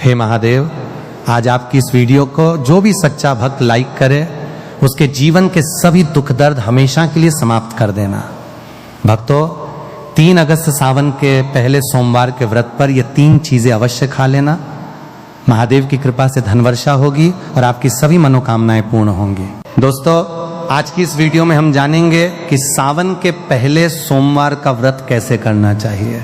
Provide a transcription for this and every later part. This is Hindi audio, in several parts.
हे महादेव, आज आपकी इस वीडियो को जो भी सच्चा भक्त लाइक करे उसके जीवन के सभी दुख दर्द हमेशा के लिए समाप्त कर देना। भक्तों, 3 अगस्त सावन के पहले सोमवार के व्रत पर ये 3 चीजें अवश्य खा लेना। महादेव की कृपा से धनवर्षा होगी और आपकी सभी मनोकामनाएं पूर्ण होंगी। दोस्तों, आज की इस वीडियो में हम जानेंगे कि सावन के पहले सोमवार का व्रत कैसे करना चाहिए,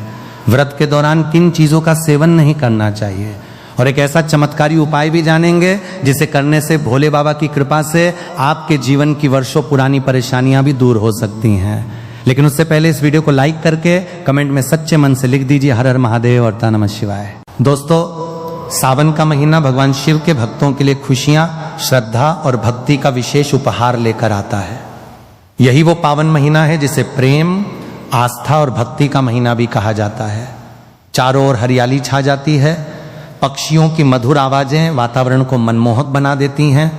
व्रत के दौरान किन चीजों का सेवन नहीं करना चाहिए, और एक ऐसा चमत्कारी उपाय भी जानेंगे जिसे करने से भोले बाबा की कृपा से आपके जीवन की वर्षों पुरानी परेशानियां भी दूर हो सकती हैं। लेकिन उससे पहले इस वीडियो को लाइक करके कमेंट में सच्चे मन से लिख दीजिए हर हर महादेव और नमः शिवाय। दोस्तों, सावन का महीना भगवान शिव के भक्तों के लिए खुशियां, श्रद्धा और भक्ति का विशेष उपहार लेकर आता है। यही वो पावन महीना है जिसे प्रेम, आस्था और भक्ति का महीना भी कहा जाता है। चारों ओर हरियाली छा जाती है, पक्षियों की मधुर आवाजें वातावरण को मनमोहक बना देती हैं,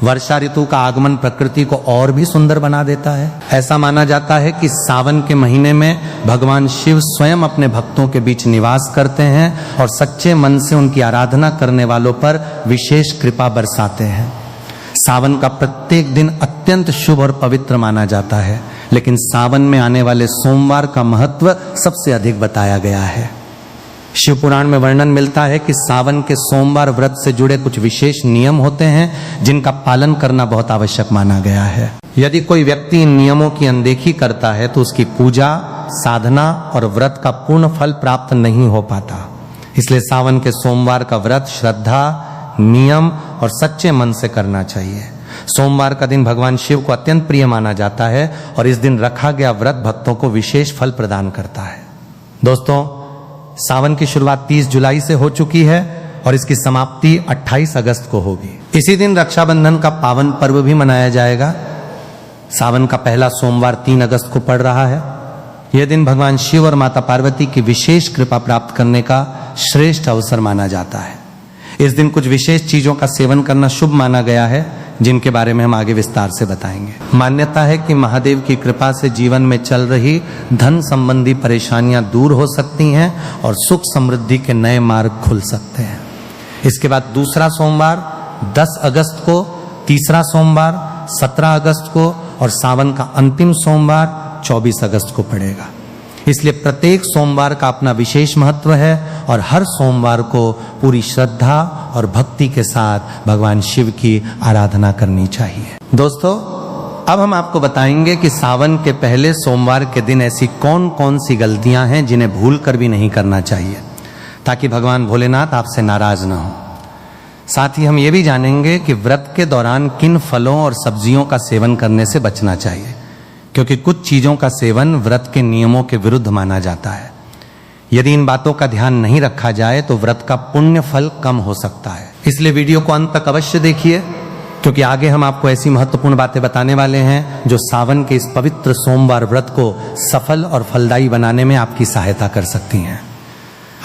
वर्षा ऋतु का आगमन प्रकृति को और भी सुंदर बना देता है। ऐसा माना जाता है कि सावन के महीने में भगवान शिव स्वयं अपने भक्तों के बीच निवास करते हैं और सच्चे मन से उनकी आराधना करने वालों पर विशेष कृपा बरसाते हैं। सावन का प्रत्येक दिन अत्यंत शुभ और पवित्र माना जाता है, लेकिन सावन में आने वाले सोमवार का महत्व सबसे अधिक बताया गया है। शिव पुराण में वर्णन मिलता है कि सावन के सोमवार व्रत से जुड़े कुछ विशेष नियम होते हैं जिनका पालन करना बहुत आवश्यक माना गया है। यदि कोई व्यक्ति इन नियमों की अनदेखी करता है तो उसकी पूजा, साधना और व्रत का पूर्ण फल प्राप्त नहीं हो पाता। इसलिए सावन के सोमवार का व्रत श्रद्धा, नियम और सच्चे मन से करना चाहिए। सोमवार का दिन भगवान शिव को अत्यंत प्रिय माना जाता है और इस दिन रखा गया व्रत भक्तों को विशेष फल प्रदान करता है। दोस्तों, सावन की शुरुआत 30 जुलाई से हो चुकी है और इसकी समाप्ति 28 अगस्त को होगी। इसी दिन रक्षाबंधन का पावन पर्व भी मनाया जाएगा। सावन का पहला सोमवार 3 अगस्त को पड़ रहा है। यह दिन भगवान शिव और माता पार्वती की विशेष कृपा प्राप्त करने का श्रेष्ठ अवसर माना जाता है। इस दिन कुछ विशेष चीजों का सेवन करना शुभ माना गया है, जिनके बारे में हम आगे विस्तार से बताएंगे। मान्यता है कि महादेव की कृपा से जीवन में चल रही धन संबंधी परेशानियां दूर हो सकती हैं और सुख समृद्धि के नए मार्ग खुल सकते हैं। इसके बाद दूसरा सोमवार 10 अगस्त को, तीसरा सोमवार 17 अगस्त को और सावन का अंतिम सोमवार 24 अगस्त को पड़ेगा। इसलिए प्रत्येक सोमवार का अपना विशेष महत्व है और हर सोमवार को पूरी श्रद्धा और भक्ति के साथ भगवान शिव की आराधना करनी चाहिए। दोस्तों, अब हम आपको बताएंगे कि सावन के पहले सोमवार के दिन ऐसी कौन कौन सी गलतियां हैं जिन्हें भूल कर भी नहीं करना चाहिए, ताकि भगवान भोलेनाथ आपसे नाराज ना हो। साथ ही हम ये भी जानेंगे कि व्रत के दौरान किन फलों और सब्जियों का सेवन करने से बचना चाहिए, क्योंकि कुछ चीजों का सेवन व्रत के नियमों के विरुद्ध माना जाता है। यदि इन बातों का ध्यान नहीं रखा जाए तो व्रत का पुण्य फल कम हो सकता है। इसलिए वीडियो को अंत तक अवश्य देखिए, क्योंकि आगे हम आपको ऐसी महत्वपूर्ण बातें बताने वाले हैं जो सावन के इस पवित्र सोमवार व्रत को सफल और फलदायी बनाने में आपकी सहायता कर सकती हैं।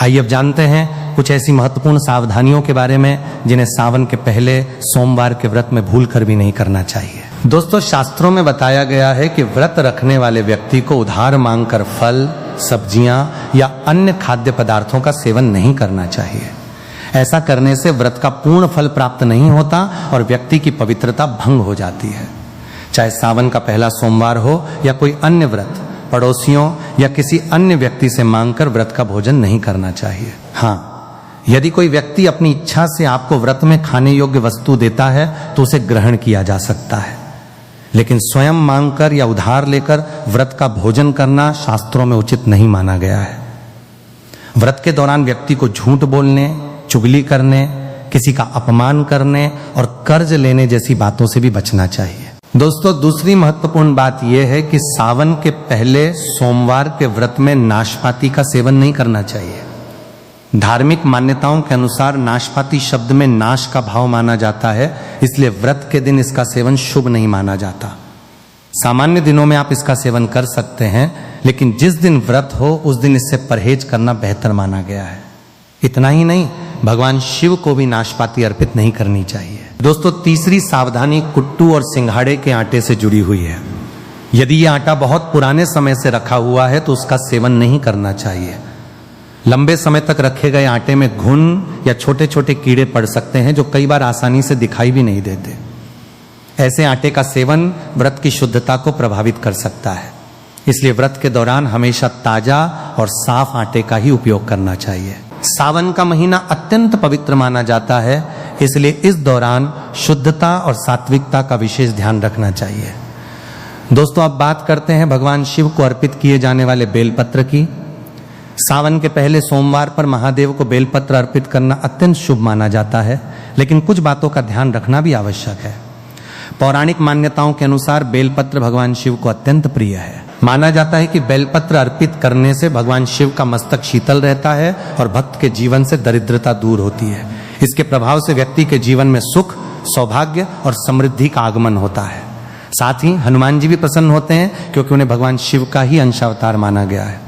आइए अब जानते हैं कुछ ऐसी महत्वपूर्ण सावधानियों के बारे में जिन्हें सावन के पहले सोमवार के व्रत में भूल कर भी नहीं करना चाहिए। दोस्तों, शास्त्रों में बताया गया है कि व्रत रखने वाले व्यक्ति को उधार मांगकर फल, सब्जियां या अन्य खाद्य पदार्थों का सेवन नहीं करना चाहिए। ऐसा करने से व्रत का पूर्ण फल प्राप्त नहीं होता और व्यक्ति की पवित्रता भंग हो जाती है। चाहे सावन का पहला सोमवार हो या कोई अन्य व्रत, पड़ोसियों या किसी अन्य व्यक्ति से मांगकर व्रत का भोजन नहीं करना चाहिए। हाँ, यदि कोई व्यक्ति अपनी इच्छा से आपको व्रत में खाने योग्य वस्तु देता है तो उसे ग्रहण किया जा सकता है, लेकिन स्वयं मांगकर या उधार लेकर व्रत का भोजन करना शास्त्रों में उचित नहीं माना गया है। व्रत के दौरान व्यक्ति को झूठ बोलने, चुगली करने, किसी का अपमान करने और कर्ज लेने जैसी बातों से भी बचना चाहिए। दोस्तों, दूसरी महत्वपूर्ण बात यह है कि सावन के पहले सोमवार के व्रत में नाशपाती का सेवन नहीं करना चाहिए। धार्मिक मान्यताओं के अनुसार नाशपाती शब्द में नाश का भाव माना जाता है, इसलिए व्रत के दिन इसका सेवन शुभ नहीं माना जाता। सामान्य दिनों में आप इसका सेवन कर सकते हैं, लेकिन जिस दिन व्रत हो उस दिन इससे परहेज करना बेहतर माना गया है। इतना ही नहीं, भगवान शिव को भी नाशपाती अर्पित नहीं करनी चाहिए। दोस्तों, तीसरी सावधानी कुट्टू और सिंघाड़े के आटे से जुड़ी हुई है। यदि यह आटा बहुत पुराने समय से रखा हुआ है तो उसका सेवन नहीं करना चाहिए। लंबे समय तक रखे गए आटे में घुन या छोटे छोटे कीड़े पड़ सकते हैं जो कई बार आसानी से दिखाई भी नहीं देते। ऐसे आटे का सेवन व्रत की शुद्धता को प्रभावित कर सकता है, इसलिए व्रत के दौरान हमेशा ताजा और साफ आटे का ही उपयोग करना चाहिए। सावन का महीना अत्यंत पवित्र माना जाता है, इसलिए इस दौरान शुद्धता और सात्विकता का विशेष ध्यान रखना चाहिए। दोस्तों, अब बात करते हैं भगवान शिव को अर्पित किए जाने वाले बेलपत्र की। सावन के पहले सोमवार पर महादेव को बेलपत्र अर्पित करना अत्यंत शुभ माना जाता है, लेकिन कुछ बातों का ध्यान रखना भी आवश्यक है। पौराणिक मान्यताओं के अनुसार बेलपत्र भगवान शिव को अत्यंत प्रिय है। माना जाता है कि बेलपत्र अर्पित करने से भगवान शिव का मस्तक शीतल रहता है और भक्त के जीवन से दरिद्रता दूर होती है। इसके प्रभाव से व्यक्ति के जीवन में सुख, सौभाग्य और समृद्धि का आगमन होता है। साथ ही हनुमान जी भी प्रसन्न होते हैं, क्योंकि उन्हें भगवान शिव का ही अंशावतार माना गया है।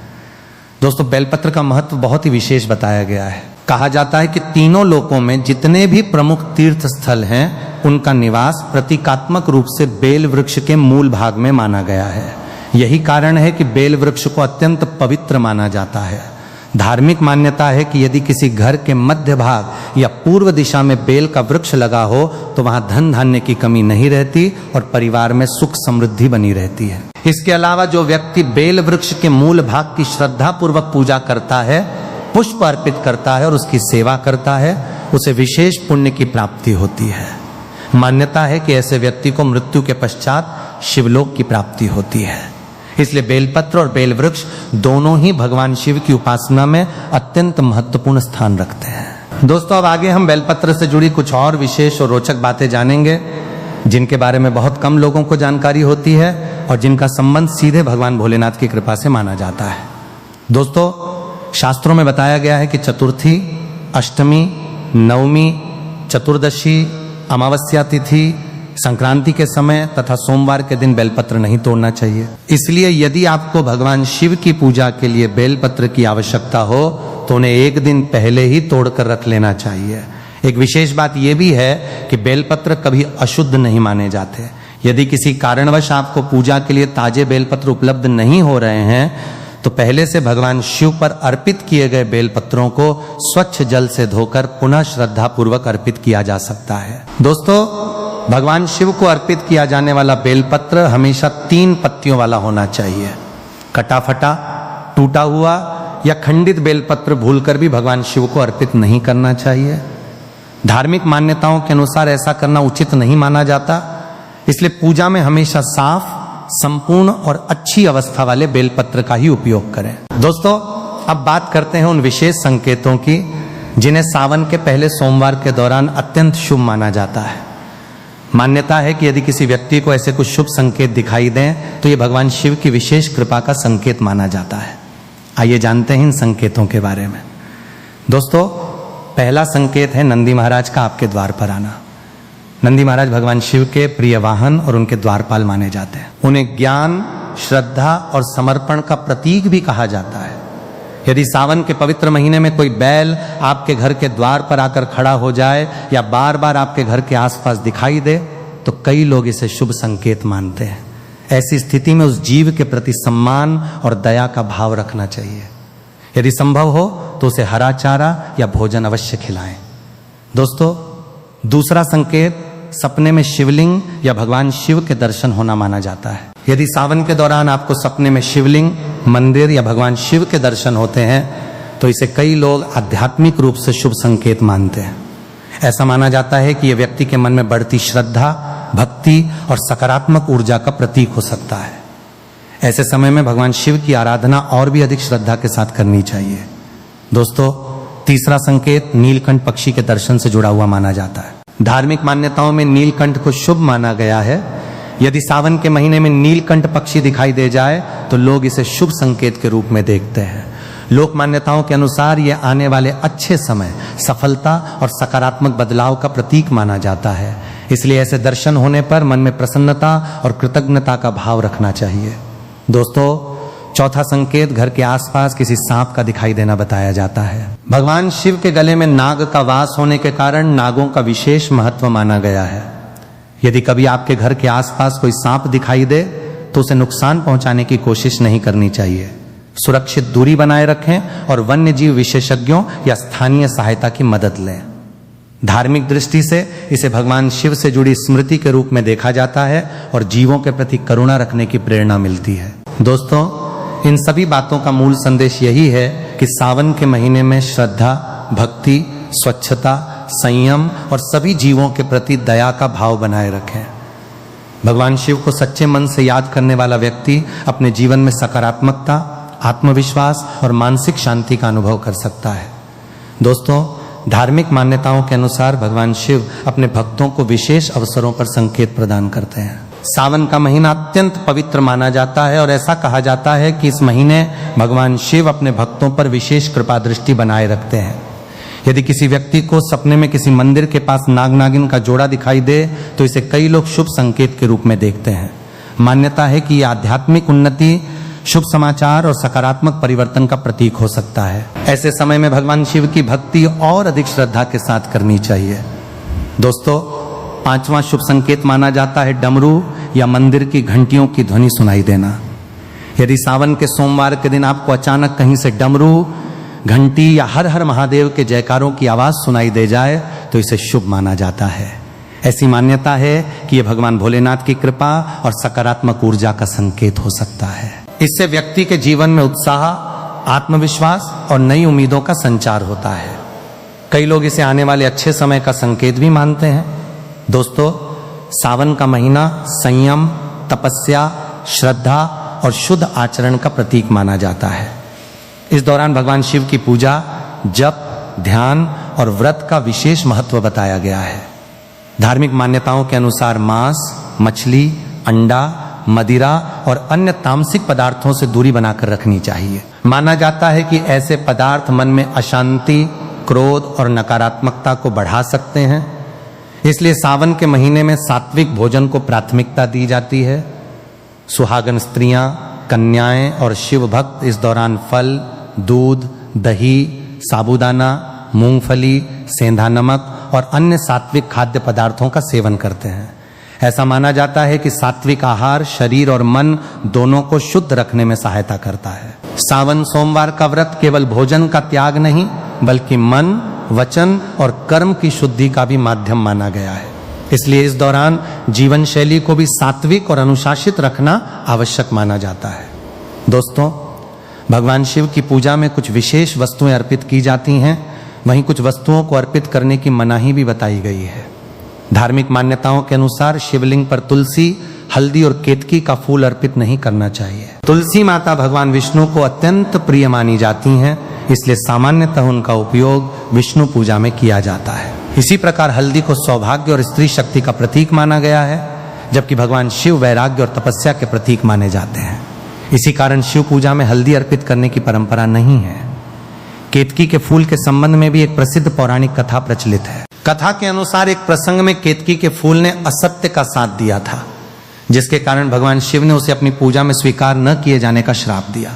दोस्तों, बेलपत्र का महत्व बहुत ही विशेष बताया गया है। कहा जाता है कि तीनों लोकों में जितने भी प्रमुख तीर्थ स्थल हैं, उनका निवास प्रतीकात्मक रूप से बेल वृक्ष के मूल भाग में माना गया है। यही कारण है कि बेल वृक्ष को अत्यंत पवित्र माना जाता है। धार्मिक मान्यता है कि यदि किसी घर के मध्य भाग या पूर्व दिशा में बेल का वृक्ष लगा हो तो वहां धन धान्य की कमी नहीं रहती और परिवार में सुख समृद्धि बनी रहती है। इसके अलावा जो व्यक्ति बेल वृक्ष के मूल भाग की श्रद्धा पूर्वक पूजा करता है, पुष्प अर्पित करता है और उसकी सेवा करता है, उसे विशेष पुण्य की प्राप्ति होती है। मान्यता है कि ऐसे व्यक्ति को मृत्यु के पश्चात शिवलोक की प्राप्ति होती है। इसलिए बेलपत्र और बेल वृक्ष दोनों ही भगवान शिव की उपासना में अत्यंत महत्वपूर्ण स्थान रखते हैं। दोस्तों, अब आगे हम बेलपत्र से जुड़ी कुछ और विशेष और रोचक बातें जानेंगे, जिनके बारे में बहुत कम लोगों को जानकारी होती है और जिनका संबंध सीधे भगवान भोलेनाथ की कृपा से माना जाता है। दोस्तों, शास्त्रों में बताया गया है कि चतुर्थी, अष्टमी, नवमी, चतुर्दशी, अमावस्या तिथि, संक्रांति के समय तथा सोमवार के दिन बेलपत्र नहीं तोड़ना चाहिए। इसलिए यदि आपको भगवान शिव की पूजा के लिए बेलपत्र की आवश्यकता हो तो उन्हें एक दिन पहले ही तोड़कर रख लेना चाहिए। एक विशेष बात यह भी है कि बेलपत्र कभी अशुद्ध नहीं माने जाते। यदि किसी कारणवश आपको पूजा के लिए ताजे बेलपत्र उपलब्ध नहीं हो रहे हैं तो पहले से भगवान शिव पर अर्पित किए गए बेलपत्रों को स्वच्छ जल से धोकर पुनः श्रद्धा पूर्वक अर्पित किया जा सकता है। दोस्तों, भगवान शिव को अर्पित किया जाने वाला बेलपत्र हमेशा 3 पत्तियों वाला होना चाहिए। कटा फटा, टूटा हुआ या खंडित बेलपत्र भूलकर भी भगवान शिव को अर्पित नहीं करना चाहिए। धार्मिक मान्यताओं के अनुसार ऐसा करना उचित नहीं माना जाता, इसलिए पूजा में हमेशा साफ, संपूर्ण और अच्छी अवस्था वाले बेलपत्र का ही उपयोग करें। दोस्तों, अब बात करते हैं उन विशेष संकेतों की जिन्हें सावन के पहले सोमवार के दौरान अत्यंत शुभ माना जाता है। मान्यता है कि यदि किसी व्यक्ति को ऐसे कुछ शुभ संकेत दिखाई दें तो ये भगवान शिव की विशेष कृपा का संकेत माना जाता है। आइए जानते हैं इन संकेतों के बारे में। दोस्तों, पहला संकेत है नंदी महाराज का आपके द्वार पर आना। नंदी महाराज भगवान शिव के प्रिय वाहन और उनके द्वारपाल माने जाते हैं। उन्हें ज्ञान, श्रद्धा और समर्पण का प्रतीक भी कहा जाता है। यदि सावन के पवित्र महीने में कोई बैल आपके घर के द्वार पर आकर खड़ा हो जाए या बार बार आपके घर के आसपास दिखाई दे तो कई लोग इसे शुभ संकेत मानते हैं। ऐसी स्थिति में उस जीव के प्रति सम्मान और दया का भाव रखना चाहिए। यदि संभव हो तो उसे हरा चारा या भोजन अवश्य खिलाएं। दोस्तों, दूसरा संकेत सपने में शिवलिंग या भगवान शिव के दर्शन होना माना जाता है। यदि सावन के दौरान आपको सपने में शिवलिंग, मंदिर या भगवान शिव के दर्शन होते हैं तो इसे कई लोग आध्यात्मिक रूप से शुभ संकेत मानते हैं। ऐसा माना जाता है कि यह व्यक्ति के मन में बढ़ती श्रद्धा, भक्ति और सकारात्मक ऊर्जा का प्रतीक हो सकता है। ऐसे समय में भगवान शिव की आराधना और भी अधिक श्रद्धा के साथ करनी चाहिए। दोस्तों, तीसरा संकेत नीलकंठ पक्षी के दर्शन से जुड़ा हुआ माना जाता है। धार्मिक मान्यताओं में नीलकंठ को शुभ माना गया है। यदि सावन के महीने में नीलकंठ पक्षी दिखाई दे जाए तो लोग इसे शुभ संकेत के रूप में देखते हैं। लोक मान्यताओं के अनुसार यह आने वाले अच्छे समय, सफलता और सकारात्मक बदलाव का प्रतीक माना जाता है। इसलिए ऐसे दर्शन होने पर मन में प्रसन्नता और कृतज्ञता का भाव रखना चाहिए। दोस्तों, चौथा संकेत घर के आसपास किसी सांप का दिखाई देना बताया जाता है। भगवान शिव के गले में नाग का वास होने के कारण नागों का विशेष महत्व माना गया है। यदि कभी आपके घर के आसपास कोई सांप दिखाई दे तो उसे नुकसान पहुंचाने की कोशिश नहीं करनी चाहिए। सुरक्षित दूरी बनाए रखें और वन्य जीव विशेषज्ञों या स्थानीय सहायता की मदद लें। धार्मिक दृष्टि से इसे भगवान शिव से जुड़ी स्मृति के रूप में देखा जाता है और जीवों के प्रति करुणा रखने की प्रेरणा मिलती है। दोस्तों, इन सभी बातों का मूल संदेश यही है कि सावन के महीने में श्रद्धा, भक्ति, स्वच्छता, संयम और सभी जीवों के प्रति दया का भाव बनाए रखें। भगवान शिव को सच्चे मन से याद करने वाला व्यक्ति अपने जीवन में सकारात्मकता, आत्मविश्वास और मानसिक शांति का अनुभव कर सकता है। दोस्तों, धार्मिक मान्यताओं के अनुसार भगवान शिव अपने भक्तों को विशेष अवसरों पर संकेत प्रदान करते हैं। सावन का महीना अत्यंत पवित्र माना जाता है और ऐसा कहा जाता है कि इस महीने भगवान शिव अपने भक्तों पर विशेष कृपा दृष्टि बनाए रखते हैं। यदि किसी व्यक्ति को सपने में किसी मंदिर के पास नाग नागिन का जोड़ा दिखाई दे तो इसे कई लोग शुभ संकेत के रूप में देखते हैं। मान्यता है कि यह आध्यात्मिक उन्नति, शुभ समाचार और सकारात्मक परिवर्तन का प्रतीक हो सकता है। ऐसे समय में भगवान शिव की भक्ति और अधिक श्रद्धा के साथ करनी चाहिए। दोस्तों, पांचवा शुभ संकेत माना जाता है डमरू या मंदिर की घंटियों की ध्वनि सुनाई देना। यदि सावन के सोमवार के दिन आपको अचानक कहीं से डमरू, घंटी या हर हर महादेव के जयकारों की आवाज सुनाई दे जाए तो इसे शुभ माना जाता है। ऐसी मान्यता है कि यह भगवान भोलेनाथ की कृपा और सकारात्मक ऊर्जा का संकेत हो सकता है। इससे व्यक्ति के जीवन में उत्साह, आत्मविश्वास और नई उम्मीदों का संचार होता है। कई लोग इसे आने वाले अच्छे समय का संकेत भी मानते हैं। दोस्तों, सावन का महीना संयम, तपस्या, श्रद्धा और शुद्ध आचरण का प्रतीक माना जाता है। इस दौरान भगवान शिव की पूजा, जप, ध्यान और व्रत का विशेष महत्व बताया गया है। धार्मिक मान्यताओं के अनुसार मांस, मछली, अंडा, मदिरा और अन्य तामसिक पदार्थों से दूरी बनाकर रखनी चाहिए। माना जाता है कि ऐसे पदार्थ मन में अशांति, क्रोध और नकारात्मकता को बढ़ा सकते हैं। इसलिए सावन के महीने में सात्विक भोजन को प्राथमिकता दी जाती है। सुहागन स्त्रियां, कन्याएं और शिव भक्त इस दौरान फल, दूध, दही, साबूदाना, मूंगफली, सेंधा नमक और अन्य सात्विक खाद्य पदार्थों का सेवन करते हैं। ऐसा माना जाता है कि सात्विक आहार शरीर और मन दोनों को शुद्ध रखने में सहायता करता है। सावन सोमवार का व्रत केवल भोजन का त्याग नहीं बल्कि मन, वचन और कर्म की शुद्धि का भी माध्यम माना गया है। इसलिए इस दौरान जीवन शैली को भी सात्विक और अनुशासित रखना आवश्यक माना जाता है। दोस्तों, भगवान शिव की पूजा में कुछ विशेष वस्तुएं अर्पित की जाती हैं, वहीं कुछ वस्तुओं को अर्पित करने की मनाही भी बताई गई है। धार्मिक मान्यताओं के अनुसार शिवलिंग पर तुलसी, हल्दी और केतकी का फूल अर्पित नहीं करना चाहिए। तुलसी माता भगवान विष्णु को अत्यंत प्रिय मानी जाती हैं, इसलिए सामान्यतः उनका उपयोग विष्णु पूजा में किया जाता है। इसी प्रकार हल्दी को सौभाग्य और स्त्री शक्ति का प्रतीक माना गया है, जबकि भगवान शिव वैराग्य और तपस्या के प्रतीक माने जाते हैं। इसी कारण शिव पूजा में हल्दी अर्पित करने की परंपरा नहीं है। केतकी के फूल के संबंध में भी एक प्रसिद्ध पौराणिक कथा प्रचलित है। कथा के अनुसार एक प्रसंग में केतकी के फूल ने असत्य का साथ दिया था, जिसके कारण भगवान शिव ने उसे अपनी पूजा में स्वीकार न किए जाने का श्राप दिया।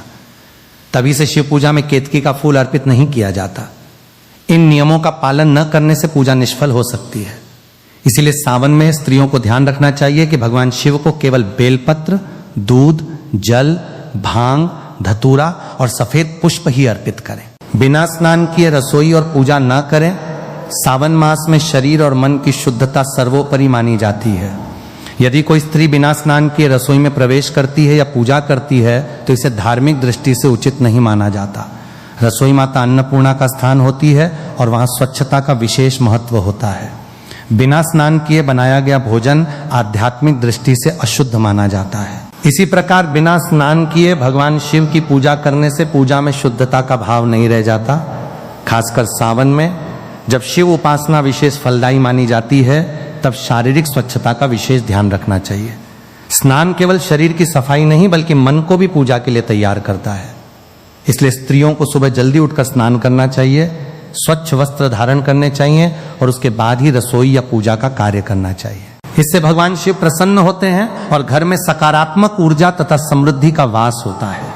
तभी से शिव पूजा में केतकी का फूल अर्पित नहीं किया जाता। इन नियमों का पालन न करने से पूजा निष्फल हो सकती है। इसीलिए सावन में स्त्रियों को ध्यान रखना चाहिए कि भगवान शिव को केवल बेलपत्र, दूध, जल, भांग, धतूरा और सफेद पुष्प ही अर्पित करें। बिना स्नान किए रसोई और पूजा न करें। सावन मास में शरीर और मन की शुद्धता सर्वोपरि मानी जाती है। यदि कोई स्त्री बिना स्नान किए रसोई में प्रवेश करती है या पूजा करती है तो इसे धार्मिक दृष्टि से उचित नहीं माना जाता। रसोई माता अन्नपूर्णा का स्थान होती है और वहां स्वच्छता का विशेष महत्व होता है। बिना स्नान किए बनाया गया भोजन आध्यात्मिक दृष्टि से अशुद्ध माना जाता है। इसी प्रकार बिना स्नान किए भगवान शिव की पूजा करने से पूजा में शुद्धता का भाव नहीं रह जाता। खासकर सावन में जब शिव उपासना विशेष फलदायी मानी जाती है तब शारीरिक स्वच्छता का विशेष ध्यान रखना चाहिए। स्नान केवल शरीर की सफाई नहीं बल्कि मन को भी पूजा के लिए तैयार करता है। इसलिए स्त्रियों को सुबह जल्दी उठकर स्नान करना चाहिए, स्वच्छ वस्त्र धारण करने चाहिए और उसके बाद ही रसोई या पूजा का कार्य करना चाहिए। इससे भगवान शिव प्रसन्न होते हैं और घर में सकारात्मक ऊर्जा तथा समृद्धि का वास होता है।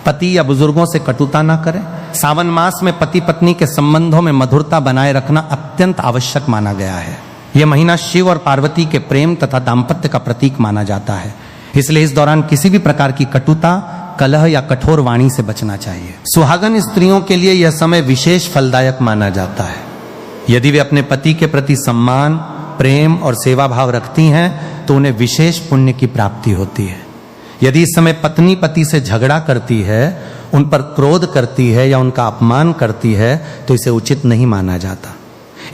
पति या बुजुर्गों से कटुता न करें। सावन मास में पति पत्नी के संबंधों में मधुरता बनाए रखना अत्यंत आवश्यक माना गया है। यह महीना शिव और पार्वती के प्रेम तथा दाम्पत्य का प्रतीक माना जाता है। इसलिए इस दौरान किसी भी प्रकार की कटुता, कलह या कठोर वाणी से बचना चाहिए। सुहागन स्त्रियों के लिए यह समय विशेष फलदायक माना जाता है। यदि वे अपने पति के प्रति सम्मान, प्रेम और सेवा भाव रखती हैं तो उन्हें विशेष पुण्य की प्राप्ति होती है। यदि इस समय पत्नी पति से झगड़ा करती है, उन पर क्रोध करती है या उनका अपमान करती है तो इसे उचित नहीं माना जाता।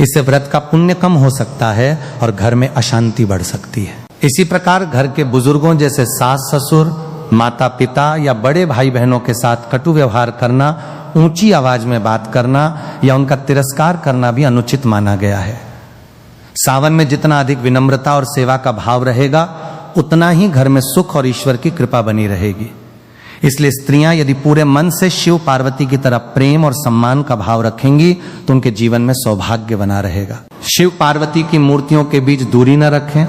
इससे व्रत का पुण्य कम हो सकता है और घर में अशांति बढ़ सकती है। इसी प्रकार घर के बुजुर्गों जैसे सास ससुर, माता पिता या बड़े भाई बहनों के साथ कटु व्यवहार करना, ऊंची आवाज में बात करना या उनका तिरस्कार करना भी अनुचित माना गया है। सावन में जितना अधिक विनम्रता और सेवा का भाव रहेगा उतना ही घर में सुख और ईश्वर की कृपा बनी रहेगी। इसलिए स्त्रियां यदि पूरे मन से शिव पार्वती की तरह प्रेम और सम्मान का भाव रखेंगी तो उनके जीवन में सौभाग्य बना रहेगा। शिव पार्वती की मूर्तियों के बीच दूरी न रखें।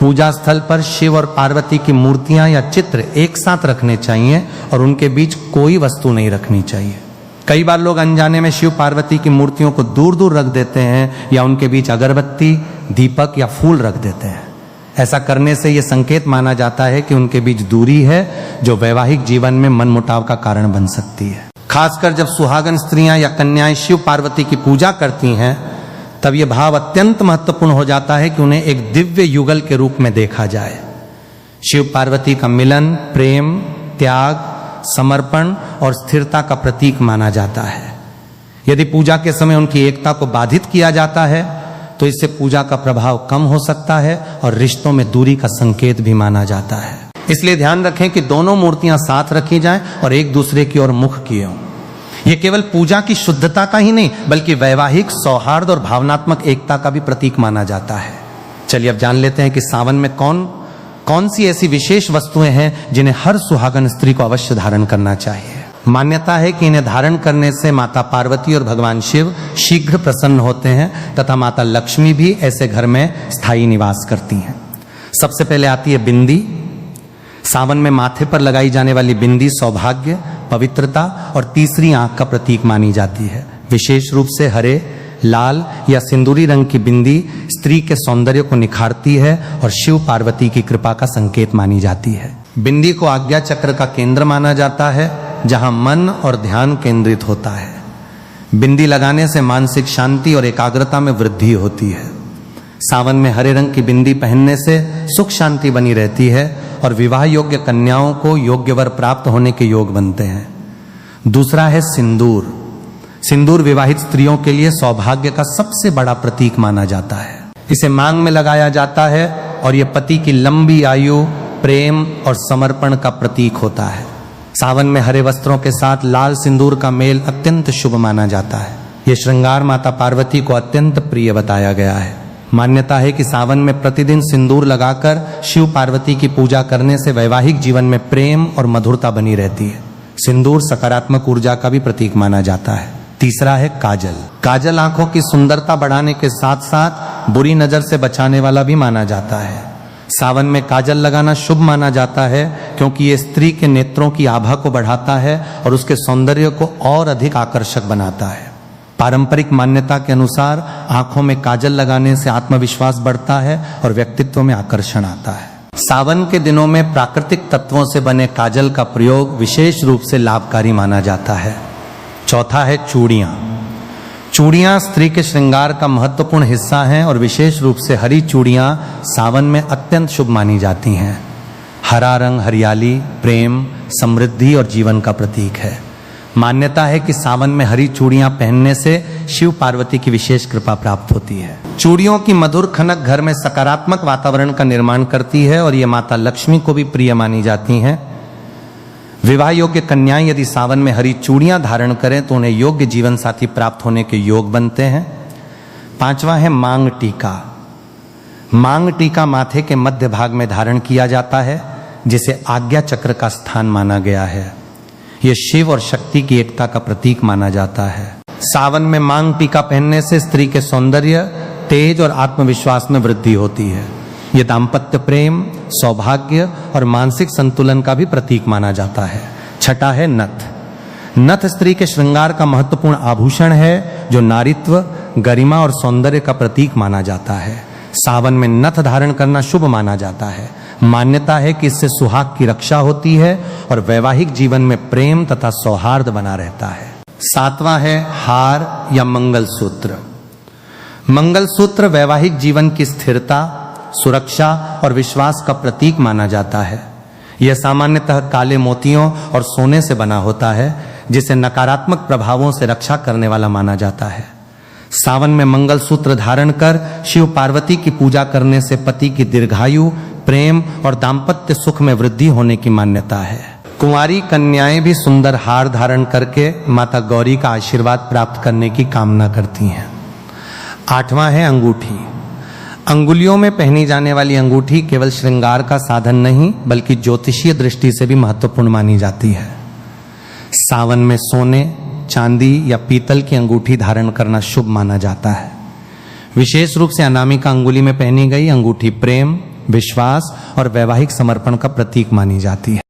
पूजा स्थल पर शिव और पार्वती की मूर्तियां या चित्र एक साथ रखने चाहिए और उनके बीच कोई वस्तु नहीं रखनी चाहिए। कई बार लोग अनजाने में शिव पार्वती की मूर्तियों को दूर दूर रख देते हैं या उनके बीच अगरबत्ती, दीपक या फूल रख देते हैं। ऐसा करने से यह संकेत माना जाता है कि उनके बीच दूरी है जो वैवाहिक जीवन में मनमुटाव का कारण बन सकती है। खासकर जब सुहागन स्त्रियां या कन्याएं शिव पार्वती की पूजा करती हैं तब यह भाव अत्यंत महत्वपूर्ण हो जाता है कि उन्हें एक दिव्य युगल के रूप में देखा जाए। शिव पार्वती का मिलन प्रेम, त्याग, समर्पण और स्थिरता का प्रतीक माना जाता है। यदि पूजा के समय उनकी एकता को बाधित किया जाता है तो इससे पूजा का प्रभाव कम हो सकता है और रिश्तों में दूरी का संकेत भी माना जाता है। इसलिए ध्यान रखें कि दोनों मूर्तियां साथ रखी जाएं और एक दूसरे की ओर मुख किए हों। यह केवल पूजा की शुद्धता का ही नहीं बल्कि वैवाहिक सौहार्द और भावनात्मक एकता का भी प्रतीक माना जाता है। चलिए अब जान लेते हैं कि सावन में कौन सी ऐसी विशेष वस्तुएं हैं जिन्हें हर सुहागन स्त्री को अवश्य धारण करना चाहिए। मान्यता है कि इन्हें धारण करने से माता पार्वती और भगवान शिव शीघ्र प्रसन्न होते हैं तथा माता लक्ष्मी भी ऐसे घर में स्थायी निवास करती हैं। सबसे पहले आती है बिंदी। सावन में माथे पर लगाई जाने वाली बिंदी सौभाग्य, पवित्रता और तीसरी आंख का प्रतीक मानी जाती है। विशेष रूप से हरे, लाल या सिंदूरी रंग की बिंदी स्त्री के सौंदर्य को निखारती है और शिव पार्वती की कृपा का संकेत मानी जाती है। बिंदी को आज्ञा चक्र का केंद्र माना जाता है जहां मन और ध्यान केंद्रित होता है। बिंदी लगाने से मानसिक शांति और एकाग्रता में वृद्धि होती है। सावन में हरे रंग की बिंदी पहनने से सुख शांति बनी रहती है और विवाह योग्य कन्याओं को योग्य वर प्राप्त होने के योग बनते हैं। दूसरा है सिंदूर। सिंदूर विवाहित स्त्रियों के लिए सौभाग्य का सबसे बड़ा प्रतीक माना जाता है। इसे मांग में लगाया जाता है और यह पति की लंबी आयु, प्रेम और समर्पण का प्रतीक होता है। सावन में हरे वस्त्रों के साथ लाल सिंदूर का मेल अत्यंत शुभ माना जाता है। यह श्रृंगार माता पार्वती को अत्यंत प्रिय बताया गया है। मान्यता है कि सावन में प्रतिदिन सिंदूर लगाकर शिव पार्वती की पूजा करने से वैवाहिक जीवन में प्रेम और मधुरता बनी रहती है। सिंदूर सकारात्मक ऊर्जा का भी प्रतीक माना जाता है। तीसरा है काजल। काजल आंखों की सुंदरता बढ़ाने के साथ साथ बुरी नजर से बचाने वाला भी माना जाता है। सावन में काजल लगाना शुभ माना जाता है क्योंकि ये स्त्री के नेत्रों की आभा को बढ़ाता है और उसके सौंदर्य को और अधिक आकर्षक बनाता है। पारंपरिक मान्यता के अनुसार आंखों में काजल लगाने से आत्मविश्वास बढ़ता है और व्यक्तित्व में आकर्षण आता है। सावन के दिनों में प्राकृतिक तत्वों से बने काजल का प्रयोग विशेष रूप से लाभकारी माना जाता है। चौथा है चूड़ियां। चूड़ियां स्त्री के श्रृंगार का महत्वपूर्ण हिस्सा हैं और विशेष रूप से हरी चूड़ियां सावन में अत्यंत शुभ मानी जाती हैं। हरा रंग हरियाली, प्रेम, समृद्धि और जीवन का प्रतीक है। मान्यता है कि सावन में हरी चूड़ियां पहनने से शिव पार्वती की विशेष कृपा प्राप्त होती है। चूड़ियों की मधुर खनक घर में सकारात्मक वातावरण का निर्माण करती है और ये माता लक्ष्मी को भी प्रिय मानी जाती हैं। विवाह योग्य कन्याएं यदि सावन में हरी चूड़ियां धारण करें तो उन्हें योग्य जीवन साथी प्राप्त होने के योग बनते हैं। पांचवा है मांग टीका। मांग टीका माथे के मध्य भाग में धारण किया जाता है जिसे आज्ञा चक्र का स्थान माना गया है। यह शिव और शक्ति की एकता का प्रतीक माना जाता है। सावन में मांग टीका पहनने से स्त्री के सौंदर्य, तेज और आत्मविश्वास में वृद्धि होती है। यह दाम्पत्य प्रेम, सौभाग्य और मानसिक संतुलन का भी प्रतीक माना जाता है। छठा है नथ। नथ स्त्री के श्रृंगार का महत्वपूर्ण आभूषण है जो नारीत्व, गरिमा और सौंदर्य का प्रतीक माना जाता है। सावन में नथ धारण करना शुभ माना जाता है। मान्यता है कि इससे सुहाग की रक्षा होती है और वैवाहिक जीवन में प्रेम तथा सौहार्द बना रहता है। 7वां है हार या मंगलसूत्र। मंगलसूत्र वैवाहिक जीवन की स्थिरता, सुरक्षा और विश्वास का प्रतीक माना जाता है। यह सामान्यतः काले मोतियों और सोने से बना होता है, जिसे नकारात्मक प्रभावों से रक्षा करने वाला माना जाता है। सावन में मंगलसूत्र धारण कर शिव पार्वती की पूजा करने से पति की दीर्घायु, प्रेम और दाम्पत्य सुख में वृद्धि होने की मान्यता है। कुंवारी कन्याएं भी सुंदर हार धारण करके माता गौरी का आशीर्वाद प्राप्त करने की कामना करती हैं। 8वां है अंगूठी। अंगुलियों में पहनी जाने वाली अंगूठी केवल श्रृंगार का साधन नहीं बल्कि ज्योतिषीय दृष्टि से भी महत्वपूर्ण मानी जाती है। सावन में सोने, चांदी या पीतल की अंगूठी धारण करना शुभ माना जाता है। विशेष रूप से अनामिका अंगुली में पहनी गई अंगूठी प्रेम, विश्वास और वैवाहिक समर्पण का प्रतीक मानी जाती है।